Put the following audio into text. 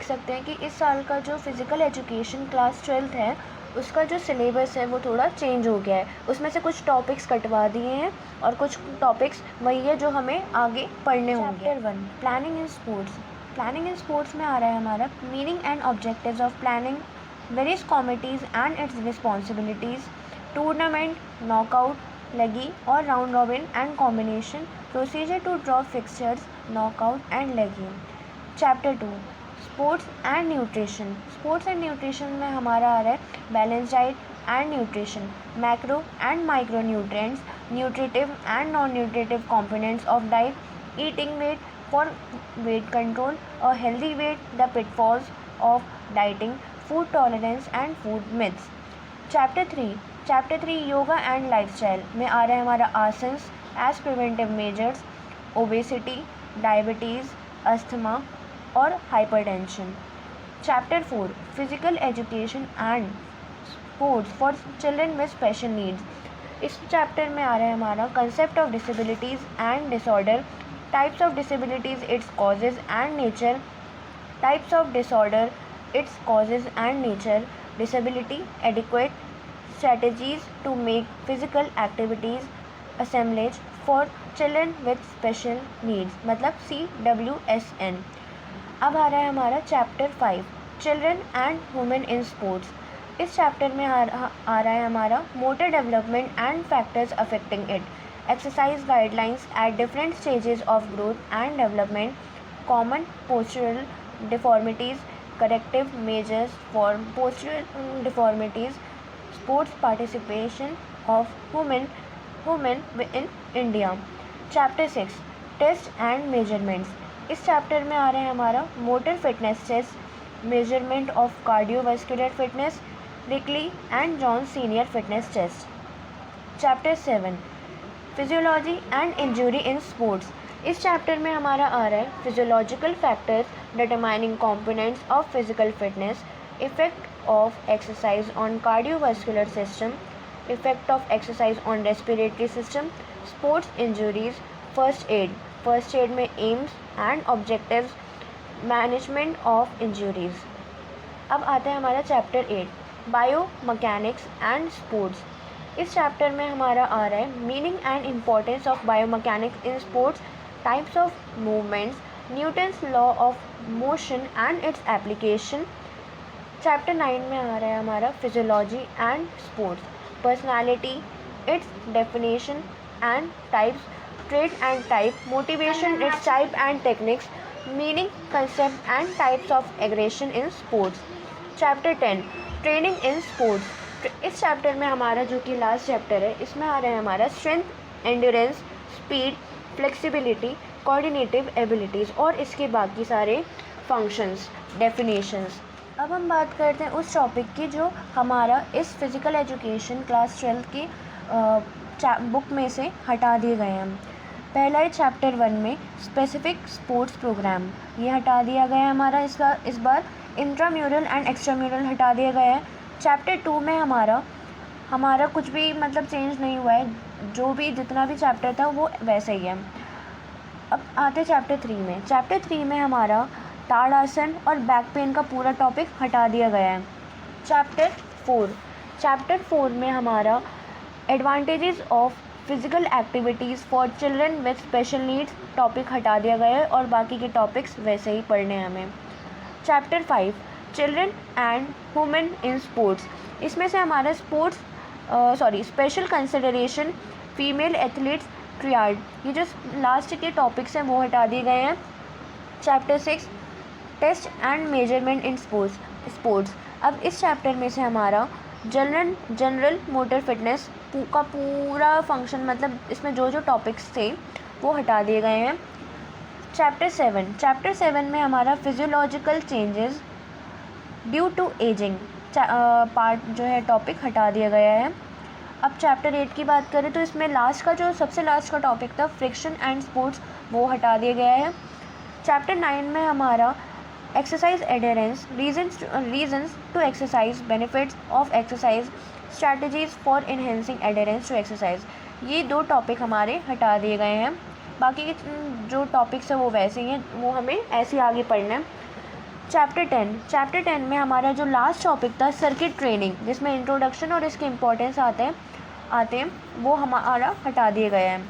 सकते हैं कि इस साल का जो फ़िज़िकल एजुकेशन क्लास 12th है उसका जो सिलेबस है वो थोड़ा चेंज हो गया है। उसमें से कुछ टॉपिक्स कटवा दिए हैं और कुछ टॉपिक्स वही है जो हमें आगे पढ़ने होंगे। Chapter 1 planning in sports. Planning in sports में आ रहा है हमारा meaning and objectives of planning, various committees and its responsibilities, tournament, knockout, league और round robin and combination, procedure to draw fixtures, knockout and league. Chapter 2 sports and nutrition. Sports and nutrition में हमारा आ रहा है balance diet and nutrition, macro and micro nutrients, nutritive and non nutritive components of diet, eating weight for weight control और healthy weight, the pitfalls of dieting, food tolerance and food myths. Chapter 3 yoga and lifestyle में आ रहा है हमारा asanas as preventive measures, obesity, diabetes, asthma और hypertension. Chapter 4 physical education and sports for children with special needs. इस chapter में आ रहा है हमारा concept of disabilities and disorder, types of disabilities, its causes and nature, types of disorder, it's causes and nature, disability, adequate strategies to make physical activities assemblage for children with special needs, मतलब CWSN। अब आ रहा है हमारा chapter 5 children and women in sports. इस chapter में आ रहा है हमारा motor development and factors affecting it, exercise guidelines at different stages of growth and development, common postural deformities, corrective measures for postural deformities, sports participation of women in India। Chapter 6 test and measurements. इस chapter में आ रहे हैं हमारा motor fitness test, measurement of cardiovascular fitness, Rikli and Jones senior fitness test. Chapter 7 physiology and injury in sports. इस chapter में हमारा आ रहा है physiological factors determining components of physical fitness, effect of exercise on cardiovascular system, effect of exercise on respiratory system, sports injuries, first aid में aims and objectives, management of injuries। अब आता है हमारा chapter 8 bio mechanics and sports. इस chapter में हमारा आ रहा है meaning and importance of bio mechanics in sports, types of movements, Newton's law of motion and its application. Chapter 9 में आ रहा है हमारा physiology and sports, personality, it's definition and types, trait and type, motivation, it's type and techniques, meaning, concept and types of aggression in sports. Chapter 10 training in sports. इस chapter में हमारा जो कि लास्ट चैप्टर है इसमें आ रहा है हमारा strength, endurance, speed, flexibility, coordinative abilities और इसके बाकी सारे फंक्शंस, डेफिनेशंस। अब हम बात करते हैं उस टॉपिक की जो हमारा इस फिज़िकल एजुकेशन क्लास 12 की बुक में से हटा दिए गए हैं। पहला है चैप्टर 1 में स्पेसिफिक स्पोर्ट्स प्रोग्राम, ये हटा दिया गया है हमारा इस बार इंट्राम्यूरल एंड एक्स्ट्राम्यूरल हटा दिया गया है। चैप्टर 2 में हमारा कुछ भी मतलब चेंज नहीं हुआ है, जो भी जितना भी चैप्टर था वो वैसे ही है। अब आते चैप्टर 3 में। चैप्टर 3 में हमारा ताड़ासन और बैक पेन का पूरा टॉपिक हटा दिया गया है। चैप्टर 4 में हमारा advantages of physical activities for children with special needs topic हटा दिया गया है और बाकी के टॉपिक्स वैसे ही पढ़ने हैं हमें। Chapter 5 children and women in sports. इसमें से हमारा स्पेशल कंसिडरेशन, फीमेल एथलीट्स, ट्रियाड, ये जो लास्ट के टॉपिक्स हैं वो हटा दिए गए हैं। Chapter 6 test and measurement in sports. अब इस चैप्टर में से हमारा जनरल मोटर फिटनेस का पूरा फंक्शन, मतलब इसमें जो जो टॉपिक्स थे वो हटा दिए गए हैं। चैप्टर 7 में हमारा physiological changes due to ageing part जो है टॉपिक हटा दिया गया है। अब चैप्टर 8 की बात करें तो इसमें सबसे लास्ट का टॉपिक था फ्रिक्शन एंड स्पोर्ट्स, वो हटा दिया गया है। चैप्टर 9 में हमारा exercise adherence, reasons to exercise, benefits of exercise, strategies for enhancing adherence to exercise, ये 2 टॉपिक हमारे हटा दिए गए हैं। बाकी के जो टॉपिक्स हैं वो वैसे ही हैं, वो हमें ऐसे आगे पढ़ना है। चैप्टर 10 में हमारा जो लास्ट टॉपिक था सर्किट ट्रेनिंग, जिसमें इंट्रोडक्शन और इसके इम्पोर्टेंस आते हैं वो हमारा हटा दिए गए हैं।